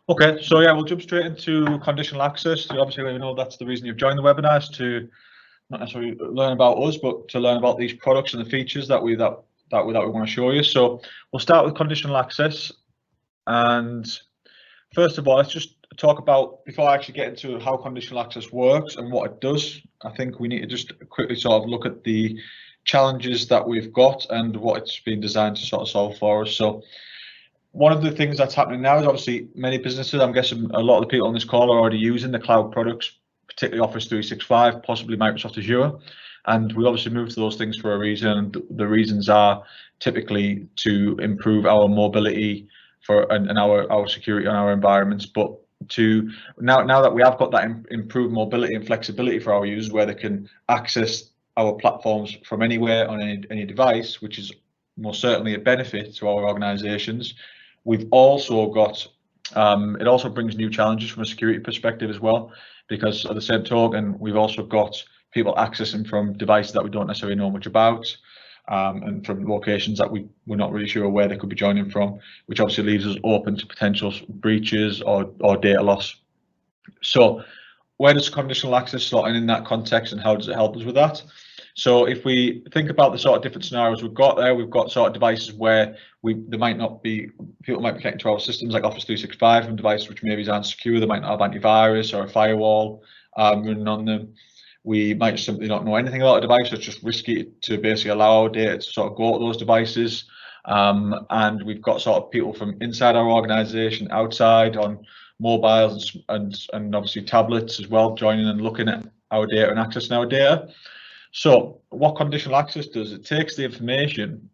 Okay, so yeah, we'll jump straight into conditional access. So obviously, we know that's the reason you've joined the webinar, is to not necessarily learn about us, but to learn about these products and the features that we want to show you. So we'll start with conditional access. And first of all, let's just talk about, before I actually get into how conditional access works and what it does, I think we need to just quickly sort of look at the challenges that we've got and what it's been designed to sort of solve for us. So one of the things that's happening now is obviously many businesses, I'm guessing a lot of the people on this call are already using the cloud products, particularly Office 365, possibly Microsoft Azure. And we obviously moved to those things for a reason. And the reasons are typically to improve our mobility and our security on our environments. But to now that we have got that improved mobility and flexibility for our users, where they can access our platforms from anywhere on any device, which is most certainly a benefit to our organizations, we've also got it also brings new challenges from a security perspective as well, because at the same token, we've also got people accessing from devices that we don't necessarily know much about, and from locations that we're not really sure where they could be joining from, which obviously leaves us open to potential breaches or data loss. So where does conditional access slot in that context, and how does it help us with that? So if we think about the sort of different scenarios we've got there, we've got sort of devices where people might be connecting to our systems like Office 365 from devices which maybe aren't secure. They might not have antivirus or a firewall running on them. We might simply not know anything about a device. It's just risky to basically allow our data to sort of go to those devices. And we've got sort of people from inside our organization, outside, on mobiles and obviously tablets as well, joining and looking at our data and accessing our data. So what conditional access does, it takes the information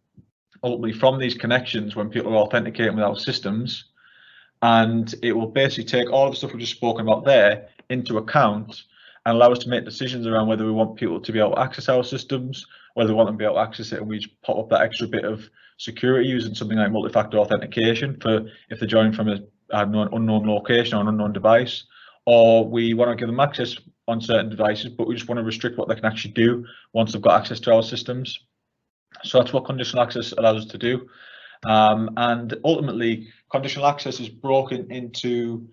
ultimately from these connections when people are authenticating with our systems, and it will basically take all the stuff we've just spoken about there into account and allow us to make decisions around whether we want people to be able to access our systems, whether we want them to be able to access it, and we just pop up that extra bit of security using something like multi-factor authentication for if they're joining from an unknown location or an unknown device, or we want to give them access on certain devices, but we just want to restrict what they can actually do once they've got access to our systems. So that's what conditional access allows us to do. And ultimately, conditional access is broken into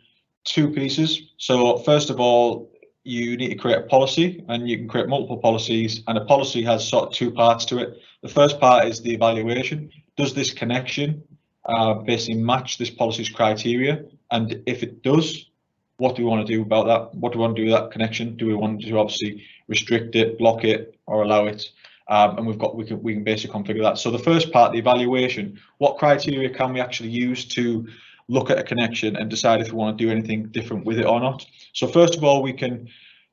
two pieces. So first of all, you need to create a policy, and you can create multiple policies, and a policy has sort of two parts to it. The first part is the evaluation. Does this connection basically match this policy's criteria? And if it does, what do we want to do about that? What do we want to do with that connection? Do we want to obviously restrict it, block it, or allow it? And we can basically configure that. So the first part, the evaluation, what criteria can we actually use to look at a connection and decide if we want to do anything different with it or not? So first of all, we can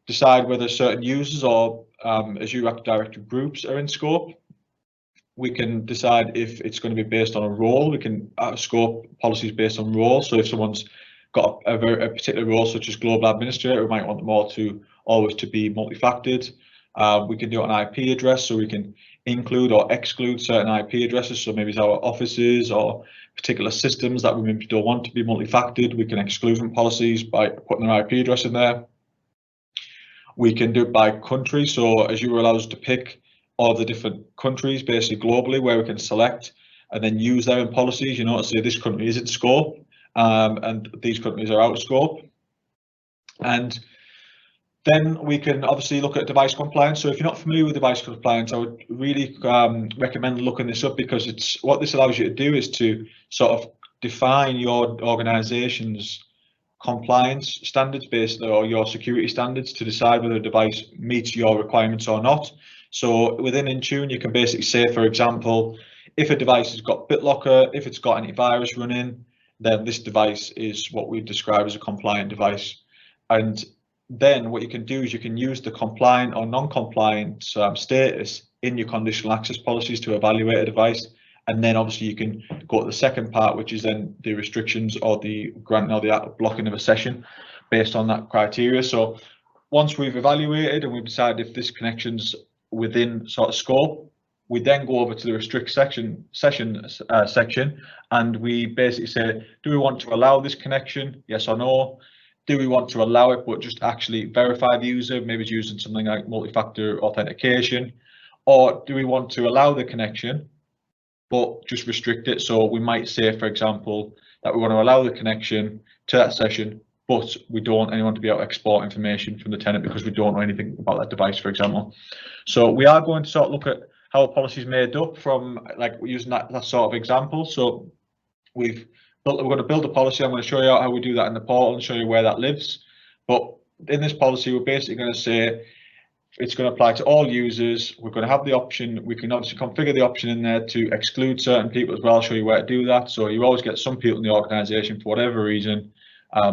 decide whether certain users or Azure Active Directory groups are in scope. We can decide if it's going to be based on a role. We can scope policies based on role. So if someone's got a particular role, such as global administrator, we might want them all to always to be multi-factored. We can do it on IP address, so we can include or exclude certain IP addresses. So maybe it's our offices or particular systems that we maybe don't want to be multi-factored. We can exclude from policies by putting an IP address in there. We can do it by country. So Azure allows us to pick all the different countries, basically globally, where we can select and then use them in policies. You know, to say this country is in scope, and these countries are out of scope. And then we can obviously look at device compliance. So if you're not familiar with device compliance, I would really recommend looking this up, because it's what this allows you to do is to sort of define your organization's compliance standards based, or your security standards, to decide whether a device meets your requirements or not. So within Intune, you can basically say, for example, if a device has got BitLocker, if it's got antivirus running, then this device is what we describe as a compliant device. And then what you can do is you can use the compliant or non-compliant status in your conditional access policies to evaluate a device. And then obviously you can go to the second part, which is then the restrictions or the granting or the blocking of a session based on that criteria. So once we've evaluated and we've decided if this connection's within sort of scope, we then go over to the restrict section, and we basically say, do we want to allow this connection? Yes or no? Do we want to allow it, but just actually verify the user? Maybe it's using something like multi-factor authentication. Or do we want to allow the connection, but just restrict it? So we might say, for example, that we want to allow the connection to that session, but we don't want anyone to be able to export information from the tenant because we don't know anything about that device, for example. So we are going to sort of look at how a policy is made up from like using that sort of example. So we're going to build a policy. I'm going to show you how we do that in the portal and show you where that lives. But in this policy, we're basically going to say it's going to apply to all users. We're going to have the option. We can obviously configure the option in there to exclude certain people as well. I'll show you where to do that. So you always get some people in the organization, for whatever reason,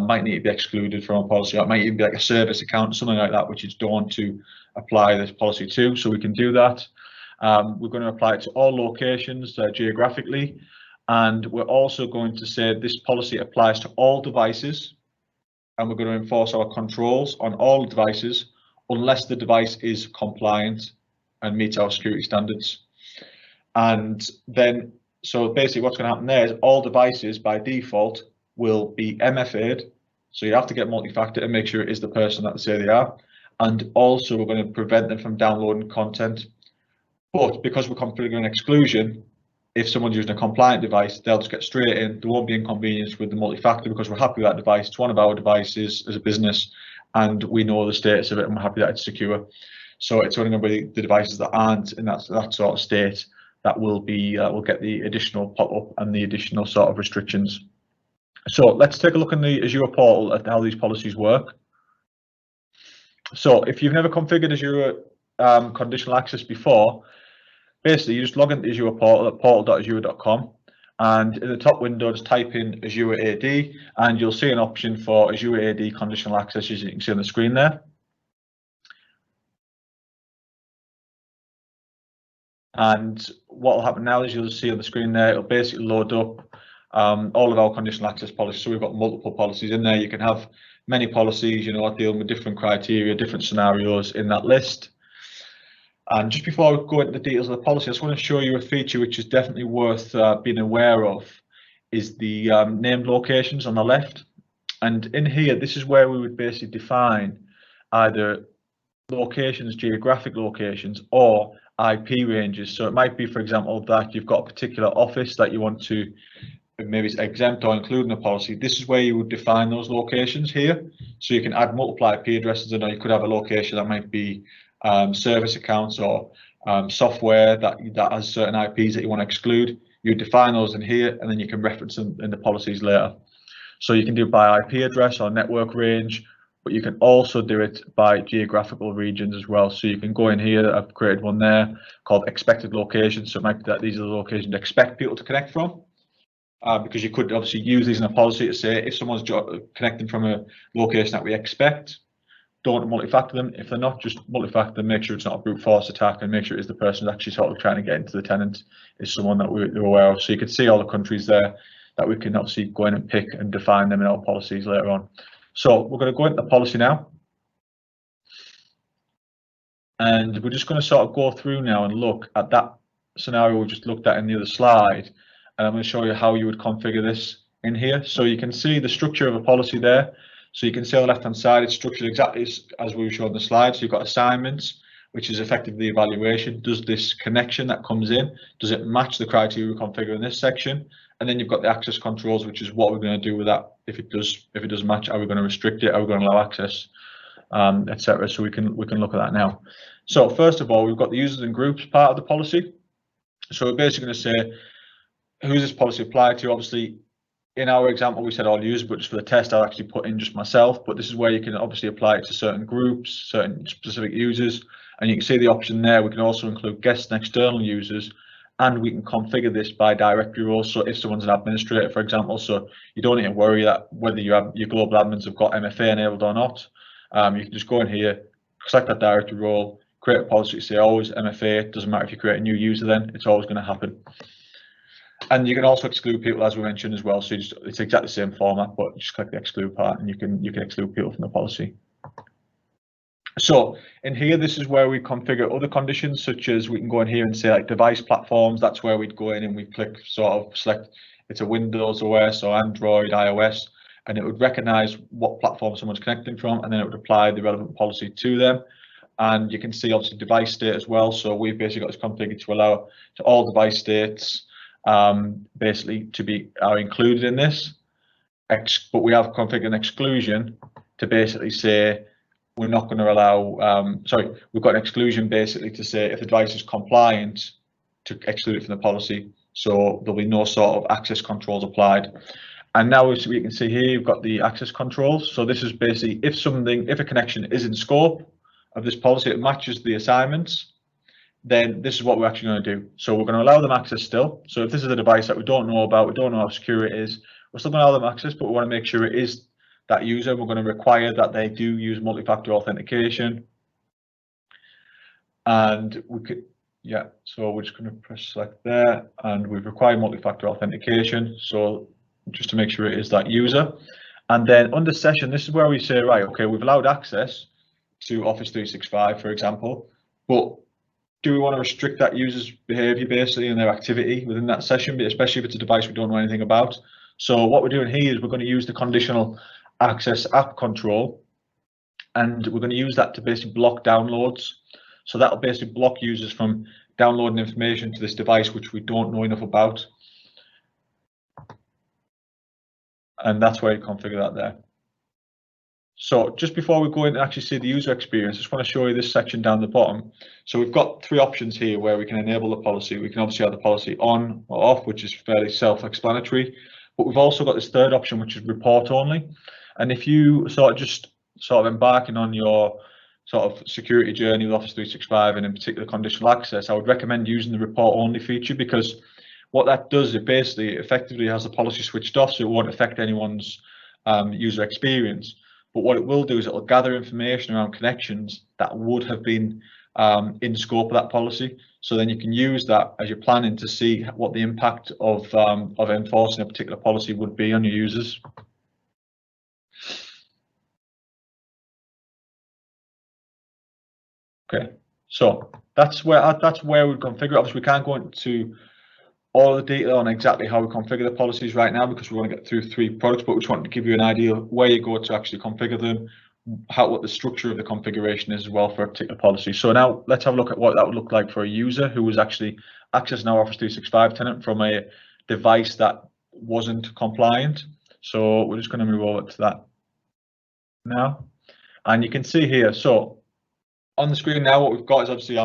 might need to be excluded from a policy. It might even be like a service account, something like that, which is don't to apply this policy to. So we can do that. We're going to apply it to all locations geographically. And we're also going to say this policy applies to all devices. And we're going to enforce our controls on all devices unless the device is compliant and meets our security standards. And then, so basically what's going to happen there is all devices by default will be MFA'd. So you have to get multi-factor and make sure it is the person that they say they are. And also we're going to prevent them from downloading content. But because we're configuring an exclusion, if someone's using a compliant device, they'll just get straight in. There won't be inconvenience with the multi-factor because we're happy with that device. It's one of our devices as a business, and we know the status of it, and we're happy that it's secure. So it's only going to be the devices that aren't in that sort of state that will get the additional pop-up and the additional sort of restrictions. So let's take a look in the Azure portal at how these policies work. So if you've never configured Azure conditional access before, basically you just log into the Azure portal at portal.azure.com, and in the top window just type in Azure AD and you'll see an option for Azure AD conditional access, as you can see on the screen there. And what will happen now is you'll see on the screen there, it'll basically load up all of our conditional access policies. So we've got multiple policies in there. You can have many policies, dealing with different criteria, different scenarios in that list. And just before we go into the details of the policy, I just want to show you a feature which is definitely worth being aware of, is the named locations on the left. And in here, this is where we would basically define either locations, geographic locations, or IP ranges. So it might be, for example, that you've got a particular office that you want to maybe it's exempt or include in the policy. This is where you would define those locations here. So you can add multiple IP addresses, and you could have a location that might be service accounts or software that has certain IPs that you want to exclude. You define those in here, and then you can reference them in the policies later. So you can do it by IP address or network range, but you can also do it by geographical regions as well. So you can go in here. I've created one there called expected locations. So it might be that these are the locations you expect people to connect from. Because you could obviously use these in a policy to say if someone's connecting from a location that we expect, don't multi-factor them. If they're not, just multi-factor them, make sure it's not a brute force attack, and make sure it's the person who's actually sort of trying to get into the tenant is someone that we're aware of. So you can see all the countries there that we can obviously go in and pick and define them in our policies later on. So we're going to go into the policy now. And we're just going to sort of go through now and look at that scenario we just looked at in the other slide. And I'm going to show you how you would configure this in here. So you can see the structure of a policy there. So you can see on the left hand side, it's structured exactly as we showed on the slide. So you've got assignments, which is effectively the evaluation. Does this connection that comes in, does it match the criteria we configure in this section? And then you've got the access controls, which is what we're going to do with that. If it does match, are we going to restrict it? Are we going to allow access, etc. So we can look at that now. So first of all, we've got the users and groups part of the policy. So we're basically going to say, who's this policy applied to? Obviously, in our example, we said all users, but just for the test, I'll actually put in just myself. But this is where you can obviously apply it to certain groups, certain specific users. And you can see the option there. We can also include guests and external users, and we can configure this by directory roles. So if someone's an administrator, for example, so you don't need to worry that whether your global admins have got MFA enabled or not. You can just go in here, select that directory role, create a policy, say always MFA. It doesn't matter if you create a new user, then it's always going to happen. And you can also exclude people, as we mentioned as well. So it's exactly the same format, but just click the exclude part, and you can exclude people from the policy. So in here, this is where we configure other conditions, such as we can go in here and say like device platforms. That's where we'd go in and we click sort of select it's a Windows OS or Android, iOS, and it would recognize what platform someone's connecting from, and then it would apply the relevant policy to them. And you can see obviously device state as well. So we've basically got this configured to allow to all device states basically to be included in this. but we have configured an exclusion to basically say we're not going to allow, we've got an exclusion basically to say if the device is compliant to exclude it from the policy. So there'll be no sort of access controls applied. And now as we can see here, you've got the access controls. So this is basically if a connection is in scope of this policy, it matches the assignments, then this is what we're actually going to do. So we're going to allow them access still. So if this is a device that we don't know about, we don't know how secure it is, we're still going to allow them access, but we want to make sure it is that user. We're going to require that they do use multi-factor authentication. And we could, so we're just going to press select there, and we've required multi-factor authentication. So just to make sure it is that user. And then under session, this is where we say, right, okay, we've allowed access to Office 365, for example, but do we want to restrict that user's behavior basically and their activity within that session, especially if it's a device we don't know anything about? So what we're doing here is we're going to use the conditional access app control, and we're going to use that to basically block downloads. So that'll basically block users from downloading information to this device which we don't know enough about. And that's where you configure that there. So just before we go in and actually see the user experience, I just want to show you this section down the bottom. So we've got three options here where we can enable the policy. We can obviously have the policy on or off, which is fairly self-explanatory, but we've also got this third option, which is report only. And if you sort of embarking on your sort of security journey with Office 365 and in particular conditional access, I would recommend using the report only feature, because what that does, it basically effectively has the policy switched off, so it won't affect anyone's user experience. But what it will do is it will gather information around connections that would have been in scope of that policy. So then you can use that as you're planning to see what the impact of enforcing a particular policy would be on your users. Okay, so that's where we configure. Obviously, we can't go into all the detail on exactly how we configure the policies right now because we want to get through 3 products, but we just want to give you an idea of where you go to actually configure them, what the structure of the configuration is as well for a particular policy. So now let's have a look at what that would look like for a user who was actually accessing our Office 365 tenant from a device that wasn't compliant. So we're just going to move over to that now, and you can see here. So on the screen now, what we've got is obviously,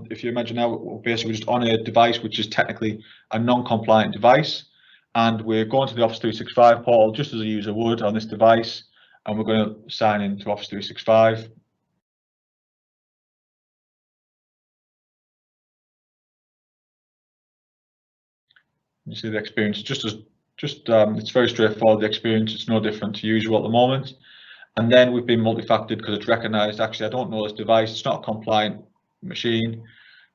if you imagine now, we're basically just on a device which is technically a non-compliant device, and we're going to the Office 365 portal just as a user would on this device, and we're going to sign into Office 365. You see the experience, it's very straightforward. The experience, it's no different to usual at the moment. And then we've been multi-factored because it's recognized, actually, I don't know this device, it's not a compliant machine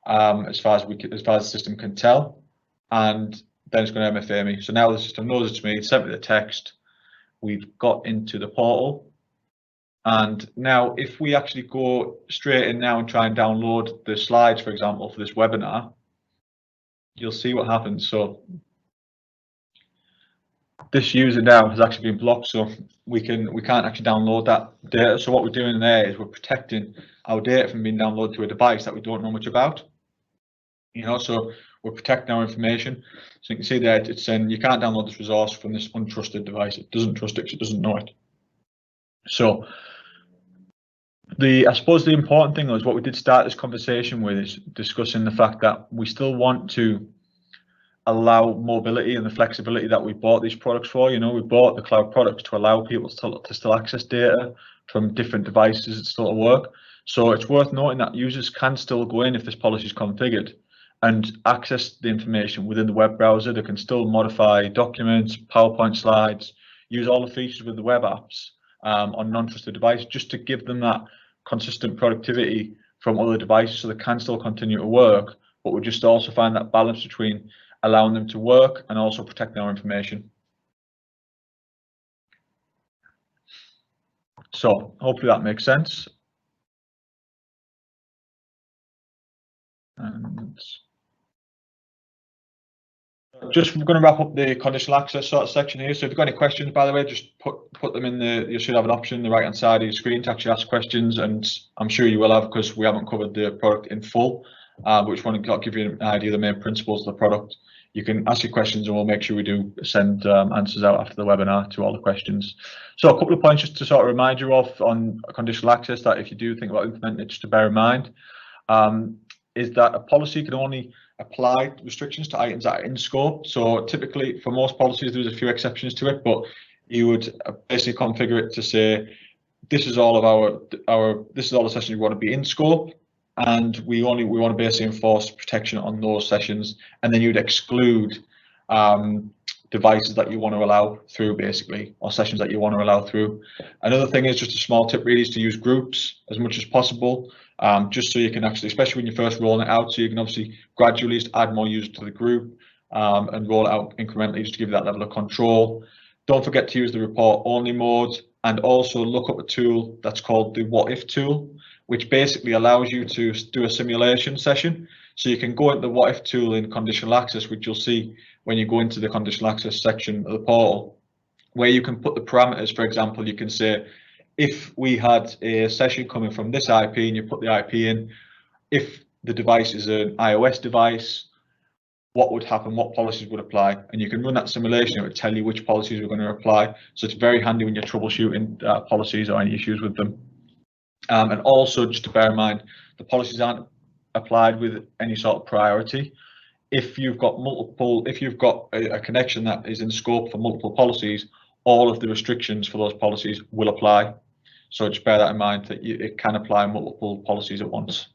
as far as the system can tell. And then it's going to MFA me. So now the system knows it's me, it's sent me the text, we've got into the portal. And now if we actually go straight in now and try and download the slides, for example, for this webinar, you'll see what happens. So this user now has actually been blocked, so we can't actually download that data. So what we're doing there is we're protecting our data from being downloaded to a device that we don't know much about. So we're protecting our information. So you can see there it's saying you can't download this resource from this untrusted device. It doesn't trust it because it doesn't know it. So I suppose the important thing is what we did start this conversation with is discussing the fact that we still want to allow mobility and the flexibility that we bought these products for. We bought the cloud products to allow people to still access data from different devices. It's still at work. So it's worth noting that users can still go in if this policy is configured and access the information within the web browser. They can still modify documents, PowerPoint slides, use all the features with the web apps on non-trusted devices, just to give them that consistent productivity from other devices so they can still continue to work. But we just also find that balance between allowing them to work and also protecting our information. So hopefully that makes sense. And just we're going to wrap up the conditional access sort of section here. So if you've got any questions, by the way, just put them in you should have an option on the right hand side of your screen to actually ask questions, and I'm sure you will have because we haven't covered the product in full. But we just want to give you an idea of the main principles of the product. you can ask your questions and we'll make sure we do send answers out after the webinar to all the questions. So a couple of points just to sort of remind you of on conditional access, that if you do think about implementing it, just to bear in mind, is that a policy can only apply restrictions to items that are in scope. So typically for most policies, there's a few exceptions to it, but you would basically configure it to say, this is all of this is all the sessions you want to be in scope, and we want to basically enforce protection on those sessions, and then you'd exclude devices that you want to allow through, basically, or sessions that you want to allow through. Another thing is, just a small tip really, is to use groups as much as possible, just so you can actually, especially when you're first rolling it out, so you can obviously gradually just add more users to the group and roll it out incrementally, just to give you that level of control. Don't forget to use the report only mode, and also look up a tool that's called the what if tool, which basically allows you to do a simulation session. So you can go into the what if tool in conditional access, which you'll see when you go into the conditional access section of the portal, where you can put the parameters. For example, you can say, if we had a session coming from this IP and you put the IP in, if the device is an iOS device, what would happen, what policies would apply, and you can run that simulation. It would tell you which policies we're going to apply. So it's very handy when you're troubleshooting policies or any issues with them. And also, just to bear in mind, the policies aren't applied with any sort of priority. If you've got a connection that is in scope for multiple policies, all of the restrictions for those policies will apply. So just bear that in mind, that it can apply multiple policies at once.